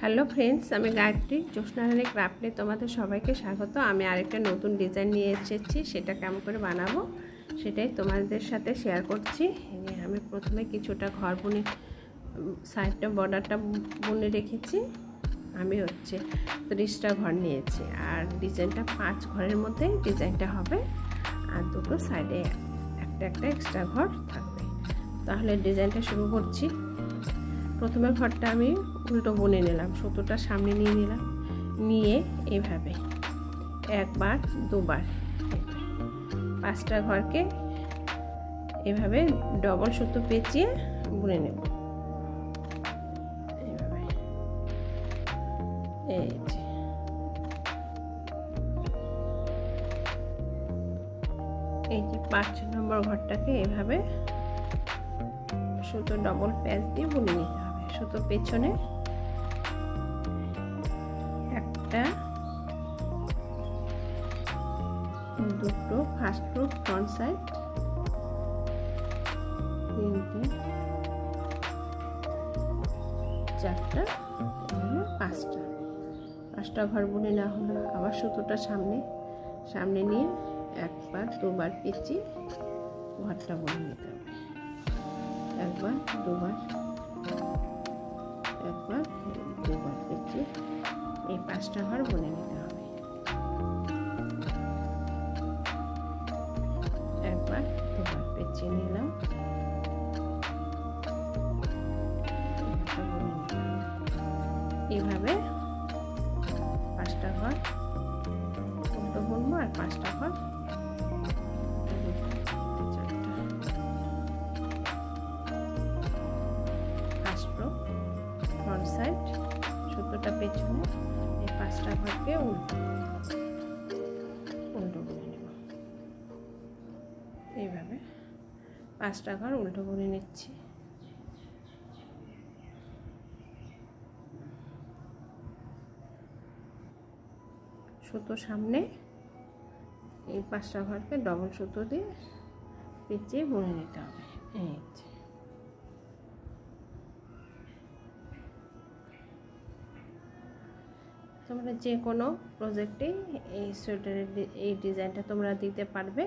Hello friends, আমি গায়ত্রী জ্যোৎস্না রানী ক্রাফটে তোমাদের সবাইকে স্বাগত। আমি আরেকটা নতুন ডিজাইন নিয়ে এসেছি, সেটা কেমন করে বানাবো সেটাই তোমাদের সাথে শেয়ার করছি। আমি প্রথমে কিছুটা ঘর বুনে সাইডটা বর্ডারটা বুনে রেখেছি। আমি 30টা ঘর নিয়েছি আর ডিজাইনটা 5 ঘরের মধ্যে ডিজাইনটা হবে আর দুটো সাইডে একটা একটা এক্সট্রা ঘর থাকবে। তাহলে ডিজাইনটা শুরু করছি। প্রথমে ঘরটা আমি উল্টো বুনে নিলাম, সুতোটা সামনে নিয়ে নিলাম, নিয়ে এইভাবে একবার দুবার 5টা ঘরকে এভাবে ডবল সুতো পেঁচিয়ে বুনে নেব। এইভাবে এই যে 5 নম্বর ঘরটাকে এভাবে সুতো ডবল প্যাচ দিয়ে বুনে নিতে হবে। সুতো পেছনে একটা দুটো ফার্স্ট রো ফ্রন্ট সাইড, 3টে 4টা 5টা ঘর বুনে না হলো। আবার সুতোটা সামনে নিয়ে একবার দুবার পেঁচিয়ে ঘরটা বুনে নিতে হবে। একবার দুবার পেঁচিয়ে এই 5টা ঘর বুনে নিতে হবে। একবার দুবার পেঁচিয়ে নিলাম, এইভাবে 5টা ঘর উল্টো বুনবো আর 5টা ঘর ফ্রন্ট সাইড, সুতোটা পেছনে, এই 5টা ঘরকে উল্টো বুনে নেব। এইভাবে 5টা ঘর উল্টো বুনে নিচ্ছি। সুতো সামনে, এই 5টা ঘরকে ডবল সুতো দিয়ে পেঁচিয়ে বুনে নিতে হবে। এই তোমরা যে কোনো প্রজেক্টে এই সোয়েটারের এই ডিজাইনটা তোমরা দিতে পারবে।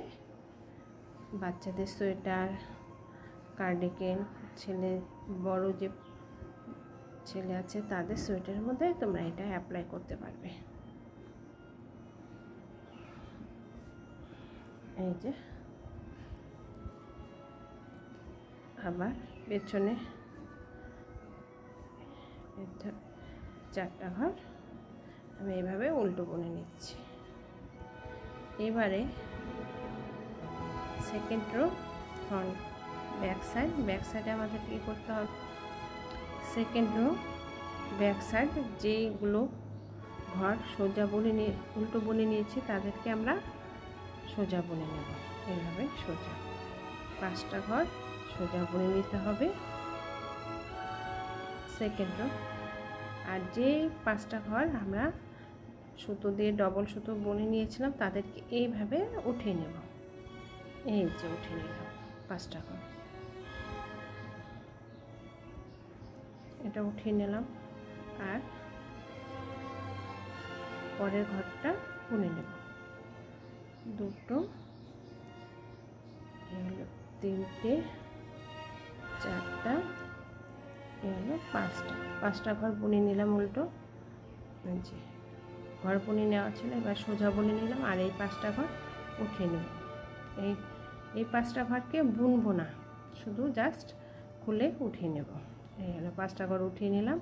বাচ্চাদের সোয়েটার, কার্ডিগান, বড় যে ছেলে আছে তাদের সোয়েটারের মধ্যে তোমরা এটা অ্যাপ্লাই করতে পারবে। এই যে আবার পেছনে 4টা ঘর আমি এইভাবে উল্টো বুনে নিচ্ছি। এবারে সেকেন্ড রো ফ্রন্ট ব্যাক সাইডে আমাদের কি করতে হবে, সেকেন্ড রো ব্যাক সাইড যেগুলো ঘর সোজা বুনে নিয়ে উল্টো বুনে নিয়েছি তাদেরকে আমরা সোজা বুনে নেব। এইভাবে সোজা 5টা ঘর সোজা বুনে নিতে হবে সেকেন্ড রো। আর যে 5টা ঘর আমরা সুতো দিয়ে ডবল সুতো বুনে নিয়েছিলাম তাদেরকে এইভাবে উঠিয়ে নেব। এই যে উঠিয়ে নিলাম 5টা ঘর, এটা উঠিয়ে নিলাম। আর পরের ঘরটা বুনে নেব। দুটো, 3টে 4টা, 5টা ঘর বুনে নিলাম উল্টো। যে ঘর বুনে নেওয়া ছিল এবার সোজা বুনে নিলাম আর এই 5টা ঘর উঠিয়ে নেব। এই 5টা ঘরকে বুনবো না, শুধু জাস্ট খুলে উঠিয়ে নেব। এই হলো 5টা ঘর উঠিয়ে নিলাম।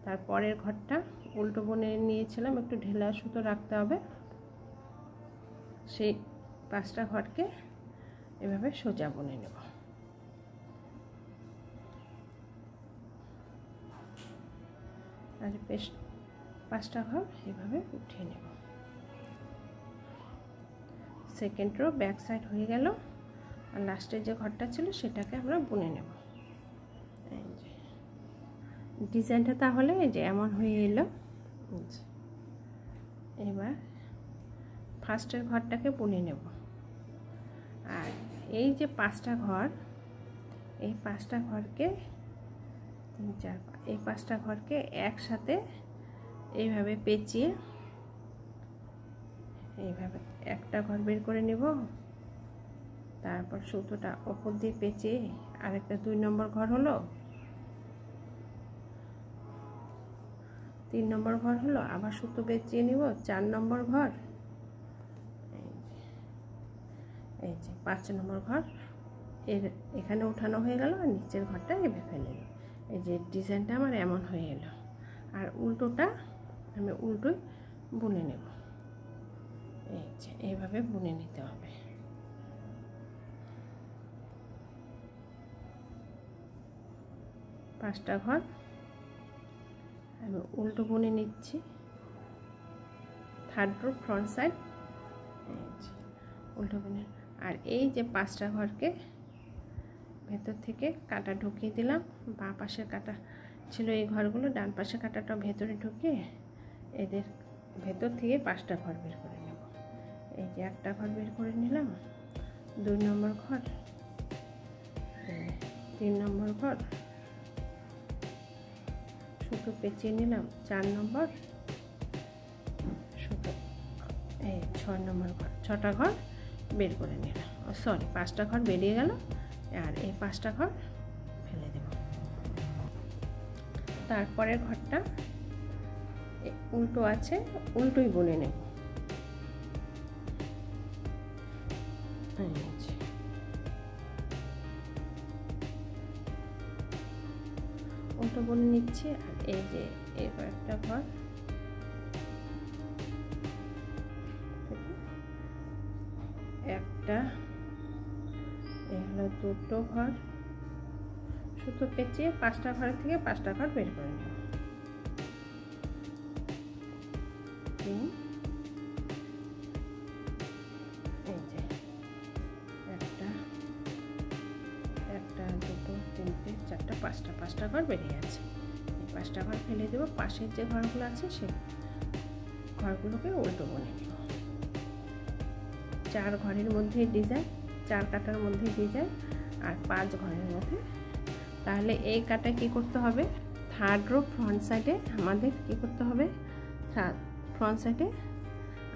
তারপরের ঘরটা উল্টো বুনে নিয়েছিলাম, একটু ঢেলা সুতো রাখতে হবে। সেই 5টা ঘরকে এভাবে সোজা বুনে নেব। আর 5টা ঘর এভাবে উঠিয়ে নেব। সেকেন্ড রো ব্যাক সাইড হয়ে গেল। আর লাস্টের যে ঘরটা ছিল সেটাকে আমরা বুনে নেব। ডিজাইনটা তাহলে এই যে এমন হয়ে এলো। এবার ফার্স্টের ঘরটাকে বুনে নেব। আর এই যে 5টা ঘর, এই 5টা ঘরকে 3 4 এই 5টা ঘরকে একসাথে এইভাবে পেঁচিয়ে এইভাবে একটা ঘর বের করে নেব, তারপর সুতোটা ওপর দিয়ে পেঁচিয়ে আরেকটা 2 নম্বর ঘর হলো, 3 নম্বর ঘর হলো, আবার সুতো পেঁচিয়ে নিব 4 নম্বর ঘর, এই যে 5 নম্বর ঘর এখানে উঠানো হয়ে গেল, আর নিচের ঘরটা এভাবে ফেলে দিই। এই যে ডিজাইনটা আমার এমন হয়ে এলো। আর উল্টোটা আমি উল্টোই বুনে নেব, এই যে এইভাবে বুনে নিতে হবে। পাঁচটা ঘর আমি উল্টো বুনে নিচ্ছি, থার্ড রো ফ্রন্ট সাইড, উল্টো বুনে। আর এই যে 5টা ঘরকে ভেতর থেকে কাটা ঢুকিয়ে দিলাম, বাঁ পাশের কাটা ছিল এই ঘরগুলো, ডান পাশের কাটাটা ভেতরে ঢুকিয়ে এদের ভেতর থেকে 5টা ঘর বের করে নেব। এই যে একটা ঘর বের করে নিলাম, 2 নম্বর ঘর, 3 নম্বর ঘর, সুতো পেঁচিয়ে নিলাম 4 নম্বর সুতো, এই 6 নম্বর ঘর, 6টা ঘর বের করে নিলাম, সরি 5টা ঘর বেরিয়ে গেল, আর এই 5টা ঘর ফেলে দেব। তারপরের ঘরটা উল্টো আছে, উল্টোই বুনে নেব। উল্টো বুনে নিচ্ছি। আর এই যে এই কয়েকটা ঘর একটা, এই হলো 2টো ঘর, সুতো পেঁচিয়ে 5টা ঘরের থেকে 5টা ঘর বের করে নেব। 3, এই যে একটা, 2টো, 3টে, 4টা, 5টা ঘর বেরিয়ে আছে। এই 5টা ঘর ফেলে দেবো। পাশের যে ঘরগুলো আছে সেই ঘরগুলোকে উল্টো বুনে নেব। 4 ঘরের মধ্যে ডিজাইন, 4 কাটার মধ্যে ডিজাইন, আর 5 ঘরের মধ্যে। তাহলে এই কাটা কি করতে হবে, থার্ড রো ফ্রন্ট সাইডে আমাদের কি করতে হবে, ফ্রন্ট সাইডে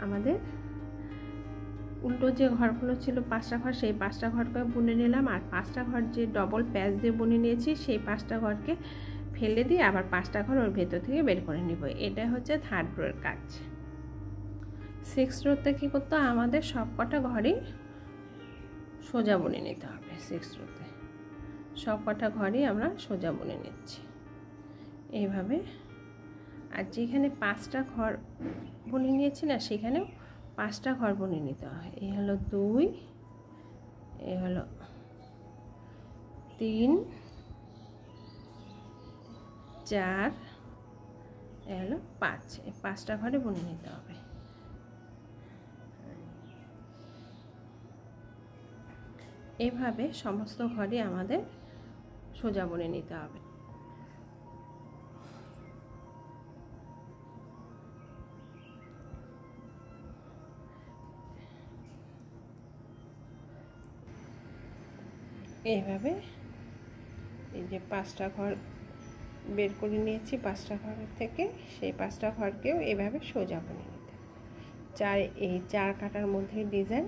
আমাদের উল্টো যে ঘরগুলো ছিল 5টা ঘর, সেই 5টা ঘরকে বুনে নিলাম। আর 5টা ঘর যে ডবল প্যাচ দিয়ে বুনে নিয়েছি, সেই 5টা ঘরকে ফেলে দিয়ে আবার 5টা ঘর ওর ভেতর থেকে বের করে নিব। এটা হচ্ছে থার্ড রোর কাজ। 6 রোতে কী করতে হবে, আমাদের সব কটা ঘরই সোজা বুনে নিতে হবে। 6 রোতে সব কটা ঘরই আমরা সোজা বুনে নিচ্ছি এইভাবে। আর যেখানে 5টা ঘর বুনে নিয়েছি না, সেখানেও 5টা ঘর বুনে নিতে হয়। এই হলো 2, এই হলো 3, 4, এই হলো 5, এই 5টা ঘরে বুনে নিতে হবে। এইভাবে সমস্ত ঘরই আমাদের সোজা বুনে নিতে হবে। এইভাবে এই যে 5টা ঘর বের করে নিয়েছি, 5টা ঘরের থেকে সেই 5টা ঘরকেও এইভাবে সোজা বুনে নিতে হবে। এই 4 কাটার মধ্যে ডিজাইন।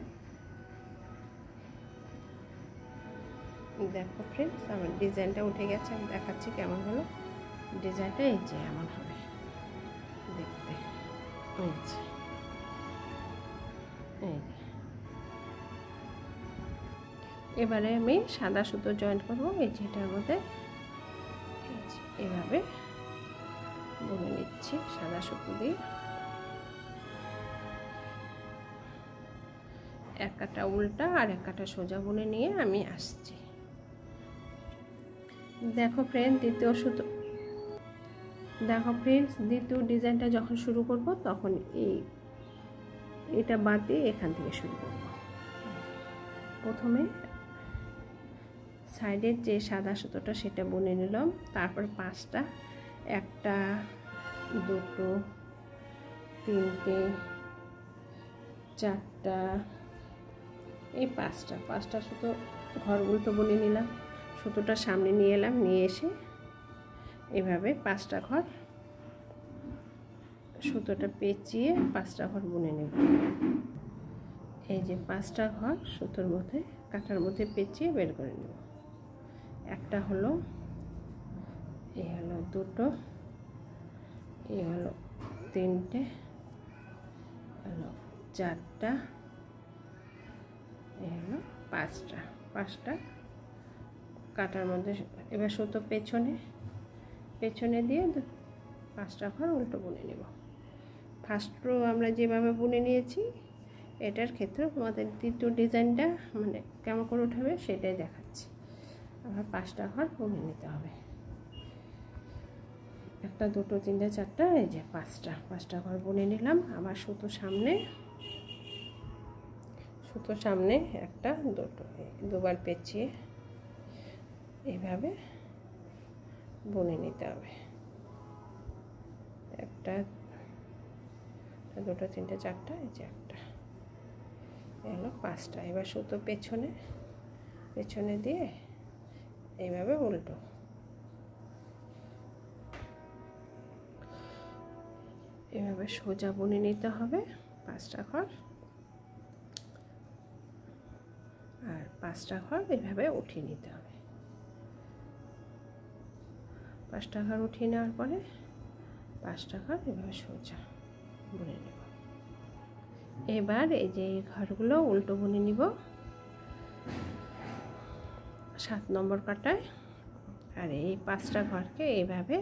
দেখো ফ্রেন্ডস, আমার ডিজাইনটা উঠে গেছে, আমি দেখাচ্ছি কেমন হলো ডিজাইনটা। এই যে এমন হবে দেখতে, এবারে আমি সাদা সুতো জয়েন্ট করব এই যেটার মধ্যে, এভাবে বুনে নিচ্ছি সাদা সুতো দিয়ে। এক কাটা উল্টা আর এক কাটা সোজা বুনে নিয়ে আমি আসছি। দেখো ফ্রেন্ডস, দ্বিতীয় ডিজাইনটা যখন শুরু করব তখন এটা বাদ দিয়ে এখান থেকে শুরু করব। প্রথমে সাইডের যে সাদা সুতোটা সেটা বুনে নিলাম, তারপর 5টা, 1টা, 2টো, 3টে, 4টা, এই 5টা সুতো ঘর উল্টো বুনে নিলাম। সুতোটা সামনে নিয়ে এলাম, নিয়ে এসে এভাবে 5টা ঘর সুতোটা পেঁচিয়ে 5টা ঘর বুনে নেব। এই যে 5টা ঘর সুতোর মধ্যে কাঁটার মধ্যে পেঁচিয়ে বের করে নেব। একটা হলো, এই হলো 2টো, এই হলো 3টে, হলো 4টা, এই হলো 5টা কাঁটার মধ্যে। এবার সুতো পেছনে দিয়ে 5টা ঘর উল্টো বুনে নেব। ফার্স্ট রো আমরা যেভাবে বুনে নিয়েছি, এটার ক্ষেত্রে তোমাদের দ্বিতীয় ডিজাইনটা মানে কেমন করে উঠাবে সেটাই দেখাচ্ছি। আবার 5টা ঘর বুনে নিতে হবে। 1, 2, 3, 4, এই যে 5টা ঘর বুনে নিলাম। আবার সুতো সামনে 1, 2টো দুবার পেঁচিয়ে এইভাবে বুনে নিতে হবে। 1, 2, 3, 4, এই যে 1টা, এলো 5টা। এবার সুতো পেছনে দিয়ে এইভাবে উল্টো এভাবে সোজা বুনে নিতে হবে 5টা ঘর, আর 5টা ঘর এভাবে উঠিয়ে নিতে হবে। 5টা ঘর উঠিয়ে নেওয়ার পরে 5টা ঘর এভাবে সোজা বুনে নেব। এবার এই যে ঘরগুলো উল্টো বুনে নিব 7 নম্বর কাটায়। আর এই 5টা ঘরকে এইভাবে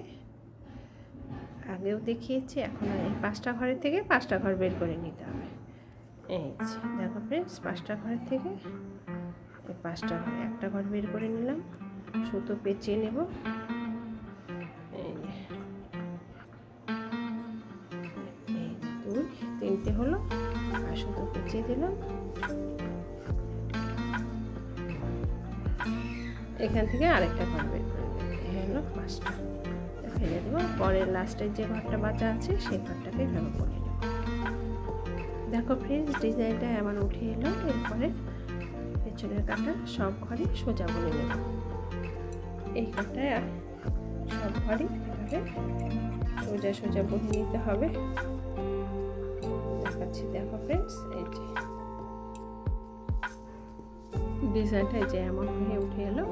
আগেও দেখিয়েছি, এখন এই 5টা ঘরের থেকে 5টা ঘর বের করে নিতে হবে। এই যে দেখো ফ্রেন্ডস, 5টা ঘরের থেকে এই 5টা ঘর, 1টা ঘর বের করে নিলাম, সুতো পেঁচিয়ে নেব। এই 2, 3টে হলো, আর সুতো পেঁচিয়ে দিলাম। এখান থেকে আরেকটা ঘর বের করে নেব। এই হলো 5টা, ফেলে দেবো। পরের লাস্টের যে ঘরটা বাঁচা আছে সেই ঘরটাকে এভাবে বুনে নেব। দেখো ফ্রেন্ডস, ডিজাইনটা এমন উঠে এলো। এরপরে পেছনের কাটা সব ঘরে সোজা বুনে নেব। এই কাটায় সব ঘরে এভাবে সোজা বুনে নিতে হবে। দেখাচ্ছি, দেখো ফ্রেন্ডস, এই যে ডিজাইনটা যে এমন হয়ে উঠে এলো।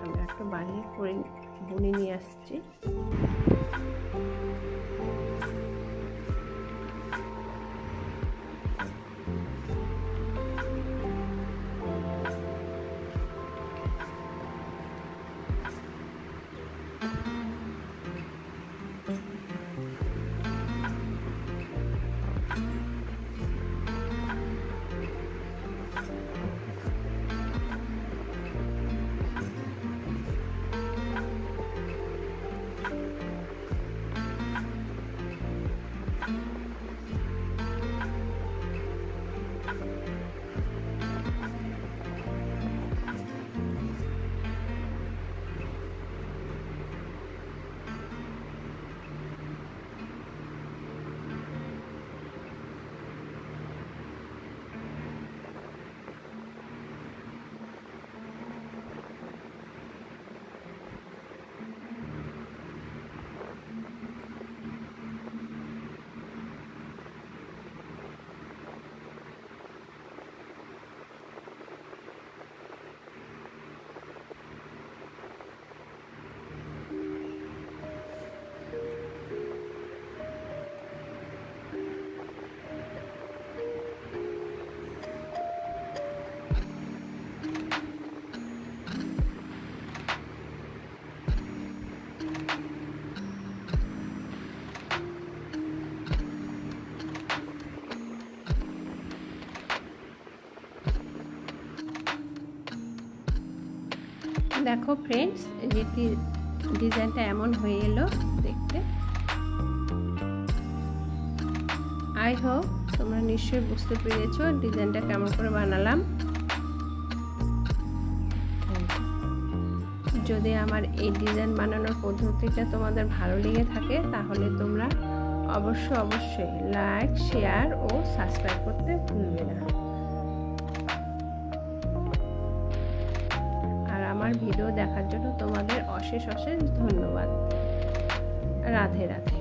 আমরা একটা বানিয়ে করে বুনে নিয়ে আসছি। দেখো ফ্রেন্ডস, যেটি ডিজাইনটা এমন হয়ে এলো দেখতে। আই হোপ তোমরা নিশ্চয়ই বুঝতে পেরেছো ডিজাইনটা কেমন করে বানালাম। যদি আমার এই ডিজাইন বানানোর পদ্ধতিটা তোমাদের ভালো লেগে থাকে তাহলে তোমরা অবশ্যই লাইক, শেয়ার ও সাবস্ক্রাইব করতে ভুলবে না। আমার ভিডিও দেখার জন্য তোমাদের অশেষ ধন্যবাদ। রাধে রাধে।